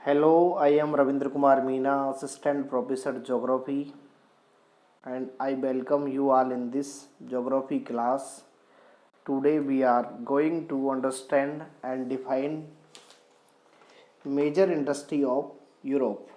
Hello, I am Ravindra Kumar Meena, Assistant Professor Geography, and I welcome you all in this geography class. Today we are going to understand and define major industry of Europe.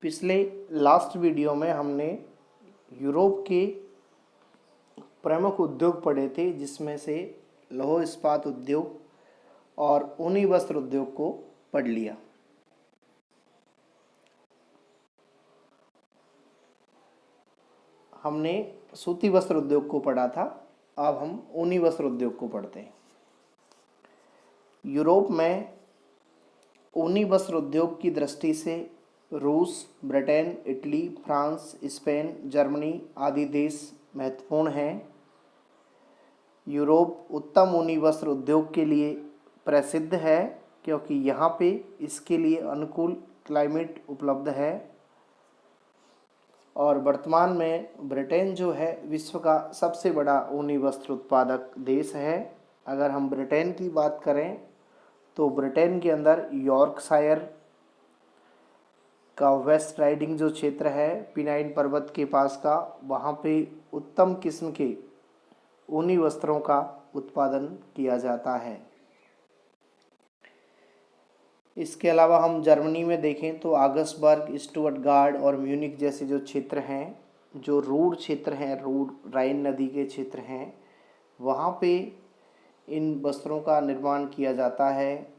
पिछले last video में हमने Europe के प्रमुख उद्योग पढ़े थे, जिसमें से लौह इस्पात उद्योग और ऊनी वस्त्र उद्योग को पढ़ लिया। हमने सूती वस्त्र उद्योग को पढ़ा था, अब हम ऊनी वस्त्र उद्योग को पढ़ते हैं। यूरोप में ऊनी वस्त्र उद्योग की दृष्टि से रूस, Britain, Italy, France, Spain, Germany आदि देश महत्वपूर्ण हैं। यूरोप उत्तम ऊनी वस्त्र उद्योग के लिए प्रसिद्ध है, क्योंकि यहाँ पे इसके लिए अनुकूल क्लाइमेट उपलब्ध है। और वर्तमान में ब्रिटेन जो है विश्व का सबसे बड़ा ऊनी वस्त्र उत्पादक देश है। अगर हम ब्रिटेन की बात करें तो ब्रिटेन के अंदर यॉर्कशायर का वेस्ट राइडिंग जो क्षेत्र है पिनाइन पर्वत के पास का, वहाँ पे उत्तम किस्म के ऊनी वस्त्रों का उत्पादन किया जाता है। इसके अलावा हम जर्मनी में देखें तो आगसबर्ग, स्टुटगार्ट और म्यूनिक जैसे जो क्षेत्र हैं, जो रूर क्षेत्र हैं, रूर राइन नदी के क्षेत्र हैं, वहाँ पे इन वस्त्रों का निर्माण किया जाता है।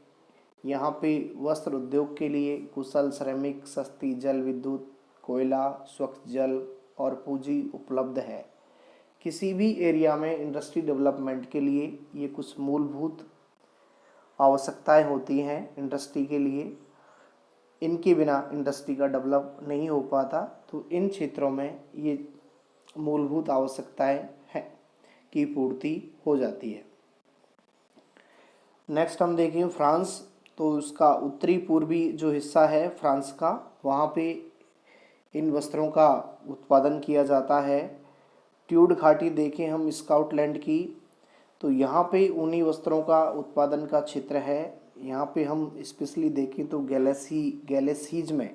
यहाँ पे वस्त्र उद्योग के लिए कुशल श्रमिक, सस्ती जल विद्युत, कोयला, स्वच्छ जल और पूंजी उपलब्ध है। किसी भी एरिया में इंडस्ट्री डेवलपमेंट के लिए ये कुछ मूलभूत आवश्यकताएं होती हैं इंडस्ट्री के लिए। इनके बिना इंडस्ट्री का डेवलप नहीं हो पाता, तो इन क्षेत्रों में ये मूलभूत आवश्यकताएं हैं की पूर्ति हो जाती है। नेक्स्ट हम देखें फ्रांस, तो उसका उत्तरी पूर्वी जो हिस्सा है फ्रांस का, वहाँ पे इन वस्त्रों का उत्पादन किया जाता है। ट्यूड घाटी देखें हम स्कॉटलैंड की, तो यहाँ पे ऊनी वस्त्रों का उत्पादन का क्षेत्र है। यहाँ पे हम स्पेशली देखें तो गैलेसीज में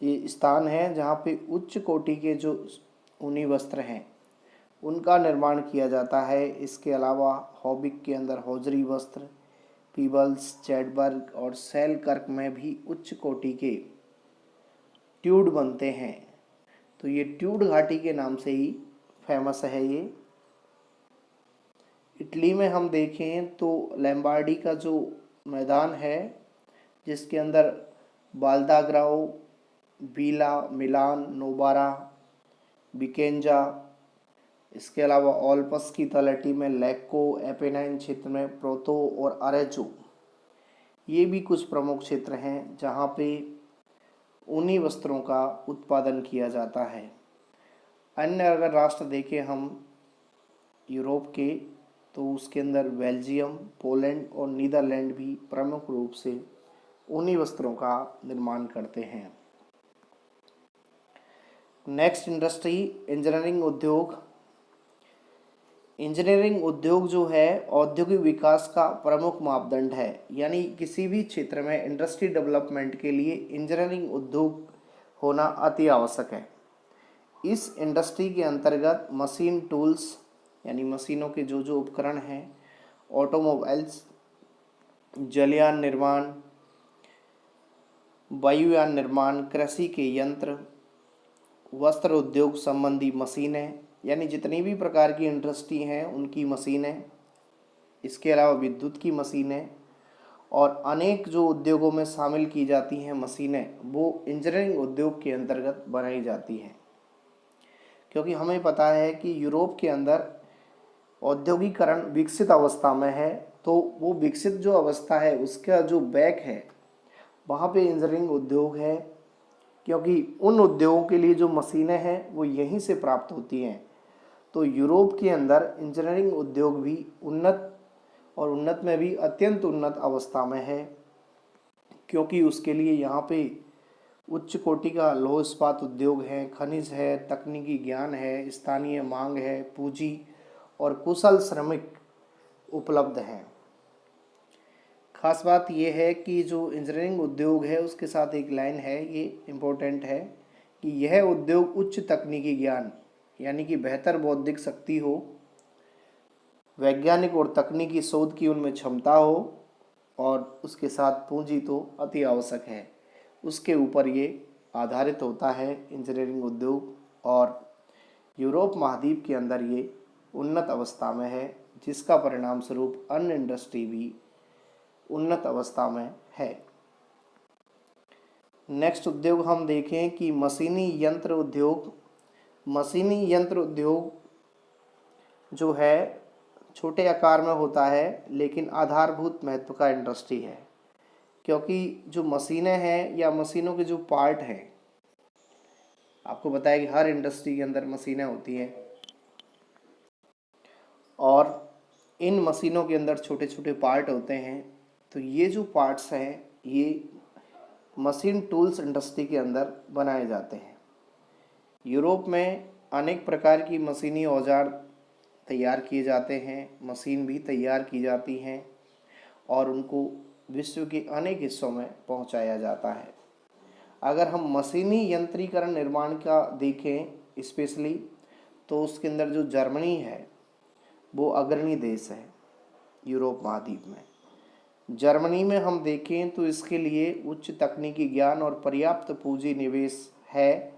ये स्थान है जहाँ पे उच्च कोटि के जो ऊनी वस्त्र हैं उनका निर्माण किया जाता है। इसके अलावा हॉबिक के अंदर हौजरी वस्त्र, पीबल्स, चैडबर्ग और सेलकर्क में भी उच्च कोटि के ट्यूड बनते हैं। तो ये ट्यूड घाटी के नाम से ही फेमस है ये। इटली में हम देखें तो लैम्बार्डी का जो मैदान है, जिसके अंदर बाल्दाग्राओ, बीला, मिलान, नोबारा, बिकेंजा, इसके अलावा ओल्पस की तलहटी में लैक्को, एपेनाइन क्षेत्र में प्रोतो और अरेजो, ये भी कुछ प्रमुख क्षेत्र हैं जहाँ पे ऊनी वस्त्रों का उत्पादन किया जाता है। अन्य अगर राष्ट्र देखें हम यूरोप के, तो उसके अंदर बेल्जियम, पोलैंड और नीदरलैंड भी प्रमुख रूप से ऊनी वस्त्रों का निर्माण करते हैं। नेक्स्ट इंडस्ट्री इंजीनियरिंग उद्योग। इंजीनियरिंग उद्योग जो है औद्योगिक विकास का प्रमुख मापदंड है, यानी किसी भी क्षेत्र में इंडस्ट्री डेवलपमेंट के लिए इंजीनियरिंग उद्योग होना अति आवश्यक है। इस इंडस्ट्री के अंतर्गत मशीन टूल्स यानी मशीनों के जो उपकरण हैं, ऑटोमोबाइल्स, जलयान निर्माण, वायुयान निर्माण, कृषि के यंत्र, वस्त्र उद्योग संबंधी मशीनें, यानी जितनी भी प्रकार की इंडस्ट्री हैं उनकी मशीनें, इसके अलावा विद्युत की मशीनें और अनेक जो उद्योगों में शामिल की जाती हैं मशीनें, वो इंजीनियरिंग उद्योग के अंतर्गत बनाई जाती हैं। क्योंकि हमें पता है कि यूरोप के अंदर औद्योगिकरण विकसित अवस्था में है, तो वो विकसित जो अवस्था है उसका जो बैक है वहाँ पे इंजीनियरिंग उद्योग है, क्योंकि उन उद्योगों के लिए जो मशीनें हैं वो यहीं से प्राप्त होती हैं। तो यूरोप के अंदर इंजीनियरिंग उद्योग भी उन्नत और उन्नत में भी अत्यंत उन्नत अवस्था में है, क्योंकि उसके लिए यहाँ पे उच्च कोटि का लौह इस्पात उद्योग है, खनिज है, तकनीकी ज्ञान है, स्थानीय मांग है, पूंजी और कुशल श्रमिक उपलब्ध हैं। खास बात यह है कि जो इंजीनियरिंग उद्योग है उसके साथ एक लाइन है, ये इम्पोर्टेंट है कि यह उद्योग उच्च तकनीकी ज्ञान यानी कि बेहतर बौद्धिक शक्ति हो, वैज्ञानिक और तकनीकी शोध की उनमें क्षमता हो और उसके साथ पूंजी तो अति आवश्यक है, उसके ऊपर ये आधारित होता है इंजीनियरिंग उद्योग। और यूरोप महाद्वीप के अंदर ये उन्नत अवस्था में है, जिसका परिणाम स्वरूप अन्य इंडस्ट्री भी उन्नत अवस्था में है। नेक्स्ट उद्योग हम देखें कि मशीनी यंत्र उद्योग। मशीनी यंत्र उद्योग जो है छोटे आकार में होता है, लेकिन आधारभूत महत्व का इंडस्ट्री है, क्योंकि जो मशीनें हैं या मशीनों के जो पार्ट हैं, आपको बताया कि हर इंडस्ट्री के अंदर मशीनें होती हैं और इन मशीनों के अंदर छोटे छोटे पार्ट होते हैं। तो ये जो पार्ट्स हैं ये मशीन टूल्स इंडस्ट्री के अंदर बनाए जाते हैं। यूरोप में अनेक प्रकार की मशीनी औजार तैयार किए जाते हैं, मशीन भी तैयार की जाती हैं और उनको विश्व के अनेक हिस्सों में पहुंचाया जाता है। अगर हम मशीनी यंत्रीकरण निर्माण का देखें स्पेशली, तो उसके अंदर जो जर्मनी है वो अग्रणी देश है यूरोप महाद्वीप में। जर्मनी में हम देखें तो इसके लिए उच्च तकनीकी ज्ञान और पर्याप्त पूंजी निवेश है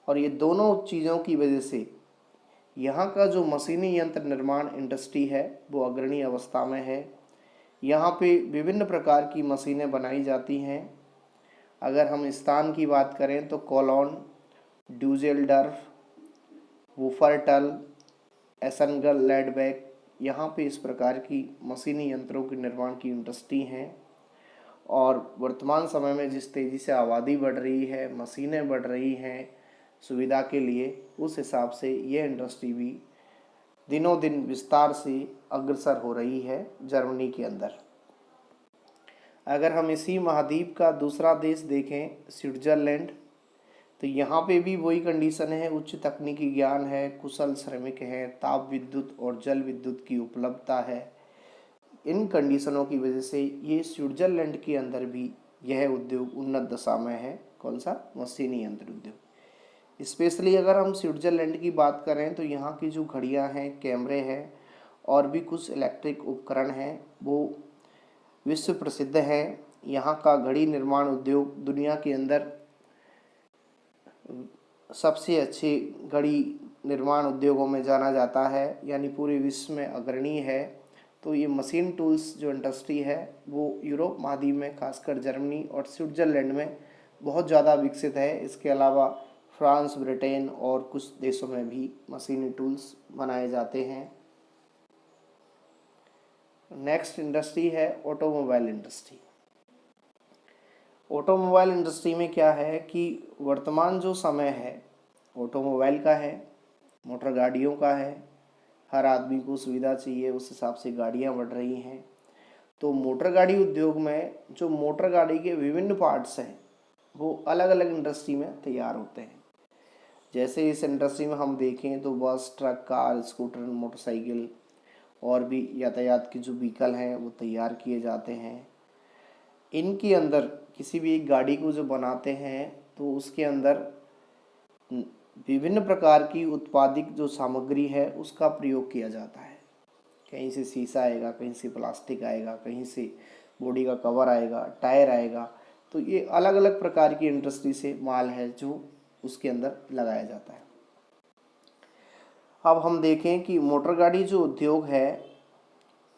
और ये दोनों चीज़ों की वजह से यहाँ का जो मशीनी यंत्र निर्माण इंडस्ट्री है वो अग्रणी अवस्था में है। यहाँ पे विभिन्न प्रकार की मशीनें बनाई जाती हैं। अगर हम स्थान की बात करें तो कोलोन, ड्यूसेल्डर्फ, वुफरटल, एसेनगल लैंडबैक, यहाँ पे इस प्रकार की मशीनी यंत्रों के निर्माण की इंडस्ट्री हैं। और वर्तमान समय में जिस तेज़ी से आबादी बढ़ रही है, मशीनें बढ़ रही हैं सुविधा के लिए, उस हिसाब से यह इंडस्ट्री भी दिनों दिन विस्तार से अग्रसर हो रही है जर्मनी के अंदर। अगर हम इसी महाद्वीप का दूसरा देश देखें स्विट्जरलैंड, तो यहाँ पे भी वही कंडीशन है, उच्च तकनीकी ज्ञान है, कुशल श्रमिक है, ताप विद्युत और जल विद्युत की उपलब्धता है। इन कंडीशनों की वजह से ये स्विट्जरलैंड के अंदर भी यह उद्योग उन्नत दशा में है। कौन सा? मशीनी यंत्र उद्योग। स्पेशली अगर हम स्विट्जरलैंड की बात करें तो यहाँ की जो घड़ियाँ हैं, कैमरे हैं और भी कुछ इलेक्ट्रिक उपकरण हैं वो विश्व प्रसिद्ध हैं। यहाँ का घड़ी निर्माण उद्योग दुनिया के अंदर सबसे अच्छे घड़ी निर्माण उद्योगों में जाना जाता है, यानी पूरे विश्व में अग्रणी है। तो ये मशीन टूल्स जो इंडस्ट्री है वो यूरोप महाद्वीप में खासकर जर्मनी और स्विट्जरलैंड में बहुत ज़्यादा विकसित है। इसके अलावा फ्रांस, ब्रिटेन और कुछ देशों में भी मशीनी टूल्स बनाए जाते हैं। नेक्स्ट इंडस्ट्री है ऑटोमोबाइल इंडस्ट्री। ऑटोमोबाइल इंडस्ट्री में क्या है कि वर्तमान जो समय है ऑटोमोबाइल का है, मोटर गाड़ियों का है। हर आदमी को सुविधा चाहिए, उस हिसाब से गाड़ियां बढ़ रही हैं। तो मोटर गाड़ी उद्योग में जो मोटर गाड़ी के विभिन्न पार्ट्स हैं वो अलग अलग इंडस्ट्री में तैयार होते हैं। जैसे इस इंडस्ट्री में हम देखें तो बस, ट्रक, कार, स्कूटर, मोटरसाइकिल और भी यातायात की जो व्हीकल हैं वो तैयार किए जाते हैं। इनके अंदर किसी भी एक गाड़ी को जो बनाते हैं तो उसके अंदर विभिन्न प्रकार की उत्पादित जो सामग्री है उसका प्रयोग किया जाता है। कहीं से शीशा आएगा, कहीं से प्लास्टिक आएगा, कहीं से बॉडी का कवर आएगा, टायर आएगा। तो ये अलग अलग प्रकार की इंडस्ट्री से माल है जो उसके अंदर लगाया जाता है। अब हम देखें कि मोटर गाड़ी जो उद्योग है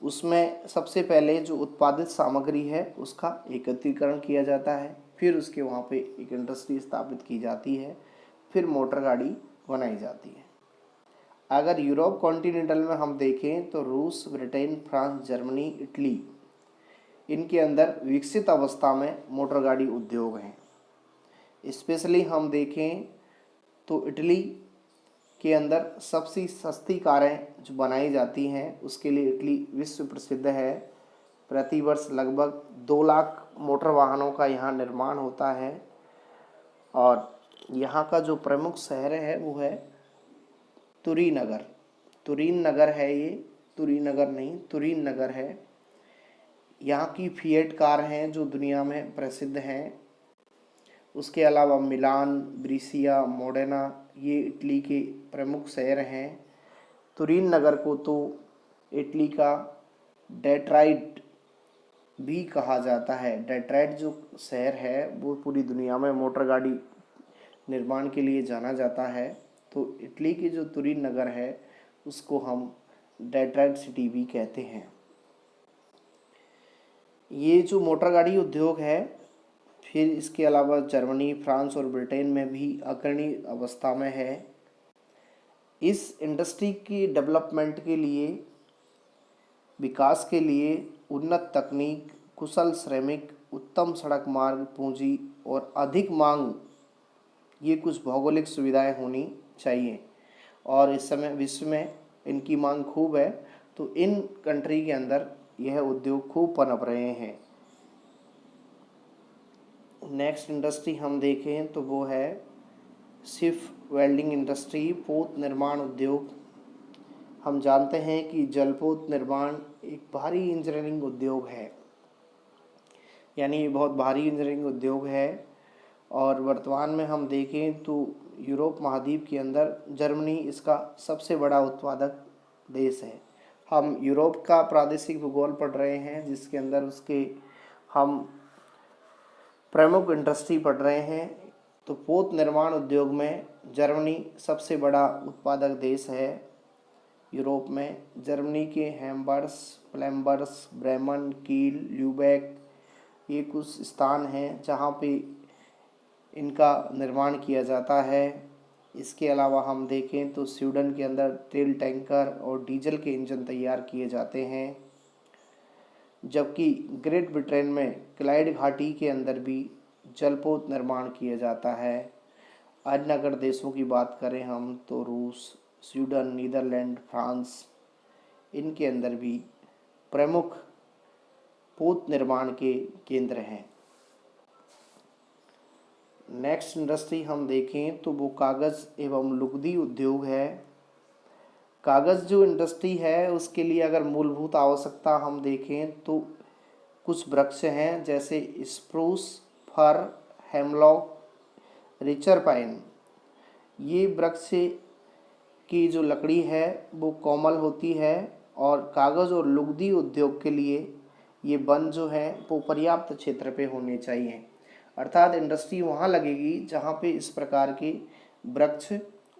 उसमें सबसे पहले जो उत्पादित सामग्री है उसका एकत्रीकरण किया जाता है, फिर उसके वहाँ पे एक इंडस्ट्री स्थापित की जाती है, फिर मोटर गाड़ी बनाई जाती है। अगर यूरोप कॉन्टिनेंटल में हम देखें तो रूस, ब्रिटेन, फ्रांस, जर्मनी, इटली, इनके अंदर विकसित अवस्था में मोटर गाड़ी उद्योग हैं। स्पेशली हम देखें तो इटली के अंदर सबसे सस्ती कारें जो बनाई जाती हैं उसके लिए इटली विश्व प्रसिद्ध है। प्रतिवर्ष लगभग 2 लाख मोटर वाहनों का यहाँ निर्माण होता है और यहाँ का जो प्रमुख शहर है वो है तुरीन नगर। तुरीन नगर है ये, तुरीन नगर नहीं, तुरीन नगर है। यहाँ की फिएट कार हैं जो दुनिया में प्रसिद्ध हैं। उसके अलावा मिलान, ब्रिसिया, मोडेना ये इटली के प्रमुख शहर हैं। तुरीन नगर को तो इटली का डेट्राइट भी कहा जाता है। डेट्राइट जो शहर है वो पूरी दुनिया में मोटर गाड़ी निर्माण के लिए जाना जाता है। तो इटली की जो तुरीन नगर है उसको हम डेट्राइट सिटी भी कहते हैं। ये जो मोटर गाड़ी उद्योग है, फिर इसके अलावा जर्मनी, फ्रांस और ब्रिटेन में भी अग्रणी अवस्था में है। इस इंडस्ट्री की डेवलपमेंट के लिए, विकास के लिए उन्नत तकनीक, कुशल श्रमिक, उत्तम सड़क मार्ग, पूंजी और अधिक मांग, ये कुछ भौगोलिक सुविधाएं होनी चाहिए। और इस समय विश्व में इनकी मांग खूब है, तो इन कंट्री के अंदर यह उद्योग खूब पनप रहे हैं। नेक्स्ट इंडस्ट्री हम देखें तो वो है शिप वेल्डिंग इंडस्ट्री, पोत निर्माण उद्योग। हम जानते हैं कि जलपोत निर्माण एक भारी इंजीनियरिंग उद्योग है, यानी बहुत भारी इंजीनियरिंग उद्योग है। और वर्तमान में हम देखें तो यूरोप महाद्वीप के अंदर जर्मनी इसका सबसे बड़ा उत्पादक देश है। हम यूरोप का प्रादेशिक भूगोल पढ़ रहे हैं, जिसके अंदर उसके हम प्रमुख इंडस्ट्री पढ़ रहे हैं। तो पोत निर्माण उद्योग में जर्मनी सबसे बड़ा उत्पादक देश है यूरोप में। जर्मनी के हैम्बर्स, प्लेम्बर्स, ब्रेमन, कील, ल्यूबेक ये कुछ स्थान हैं जहाँ पे इनका निर्माण किया जाता है। इसके अलावा हम देखें तो स्वीडन के अंदर तेल टैंकर और डीजल के इंजन तैयार किए जाते हैं, जबकि ग्रेट ब्रिटेन में क्लाइड घाटी के अंदर भी जलपोत निर्माण किया जाता है। अन्य अगर देशों की बात करें हम तो रूस, स्वीडन, नीदरलैंड, फ्रांस, इनके अंदर भी प्रमुख पोत निर्माण के केंद्र हैं। नेक्स्ट इंडस्ट्री हम देखें तो वो कागज़ एवं लुगदी उद्योग है। कागज़ जो इंडस्ट्री है उसके लिए अगर मूलभूत आवश्यकता हम देखें तो कुछ वृक्ष हैं, जैसे स्प्रूस, फर, हेमलॉक, रिचर पाइन। ये वृक्ष की जो लकड़ी है वो कोमल होती है और कागज़ और लुगदी उद्योग के लिए ये वन जो है वो पर्याप्त क्षेत्र पे होने चाहिए। अर्थात इंडस्ट्री वहाँ लगेगी जहाँ पे इस प्रकार के वृक्ष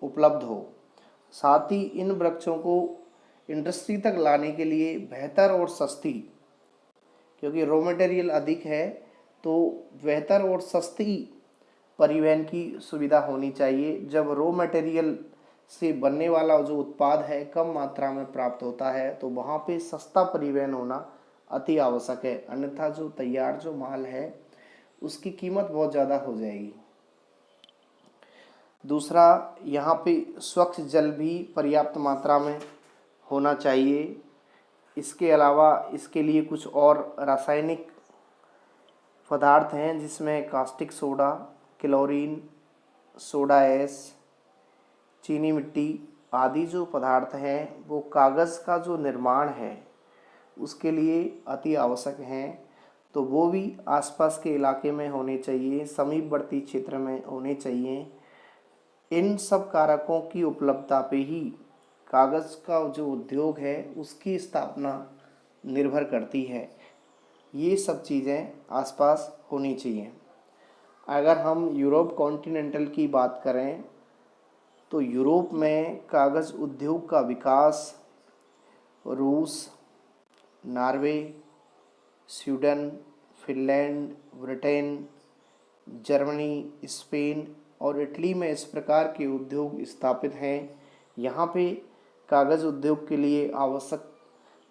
उपलब्ध हो। साथ ही इन वृक्षों को इंडस्ट्री तक लाने के लिए बेहतर और सस्ती, क्योंकि रॉ मटेरियल अधिक है तो बेहतर और सस्ती परिवहन की सुविधा होनी चाहिए। जब रॉ मटेरियल से बनने वाला जो उत्पाद है कम मात्रा में प्राप्त होता है तो वहाँ पे सस्ता परिवहन होना अति आवश्यक है, अन्यथा जो तैयार जो माल है उसकी कीमत बहुत ज़्यादा हो जाएगी। दूसरा, यहाँ पे स्वच्छ जल भी पर्याप्त मात्रा में होना चाहिए। इसके अलावा इसके लिए कुछ और रासायनिक पदार्थ हैं, जिसमें caustic soda, chlorine, soda ash, चीनी मिट्टी आदि जो पदार्थ हैं वो कागज़ का जो निर्माण है उसके लिए अति आवश्यक हैं। तो वो भी आसपास के इलाके में होने चाहिए, समीपवर्ती क्षेत्र में होने चाहिए। इन सब कारकों की उपलब्धता पे ही कागज़ का जो उद्योग है उसकी स्थापना निर्भर करती है। ये सब चीज़ें आसपास होनी चाहिए। अगर हम यूरोप कॉन्टिनेंटल की बात करें तो यूरोप में कागज़ उद्योग का विकास रूस, Norway, Sweden, Finland, Britain, Germany, Spain और इटली में इस प्रकार के उद्योग स्थापित हैं। यहाँ पे कागज़ उद्योग के लिए आवश्यक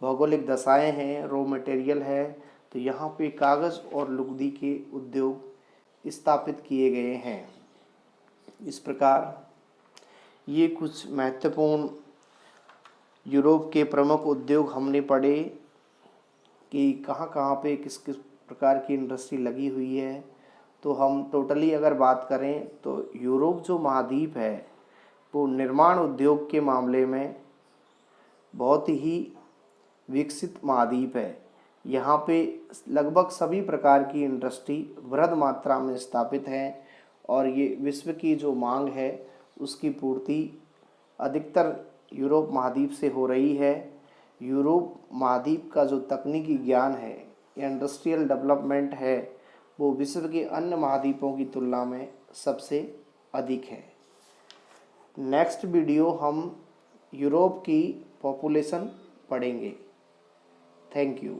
भौगोलिक दशाएं हैं, रॉ मटेरियल है, तो यहाँ पे कागज़ और लुगदी के उद्योग स्थापित किए गए हैं। इस प्रकार ये कुछ महत्वपूर्ण यूरोप के प्रमुख उद्योग हमने पढ़े कि कहाँ कहाँ पे किस किस प्रकार की इंडस्ट्री लगी हुई है। तो हम टोटली अगर बात करें तो यूरोप जो महाद्वीप है वो निर्माण उद्योग के मामले में बहुत ही विकसित महाद्वीप है। यहाँ पे लगभग सभी प्रकार की इंडस्ट्री बृहद मात्रा में स्थापित है और ये विश्व की जो मांग है उसकी पूर्ति अधिकतर यूरोप महाद्वीप से हो रही है। यूरोप महाद्वीप का जो तकनीकी ज्ञान है या इंडस्ट्रियल डेवलपमेंट है वो विश्व के अन्य महाद्वीपों की तुलना में सबसे अधिक है। नेक्स्ट वीडियो हम यूरोप की पॉपुलेशन पढ़ेंगे। Thank you.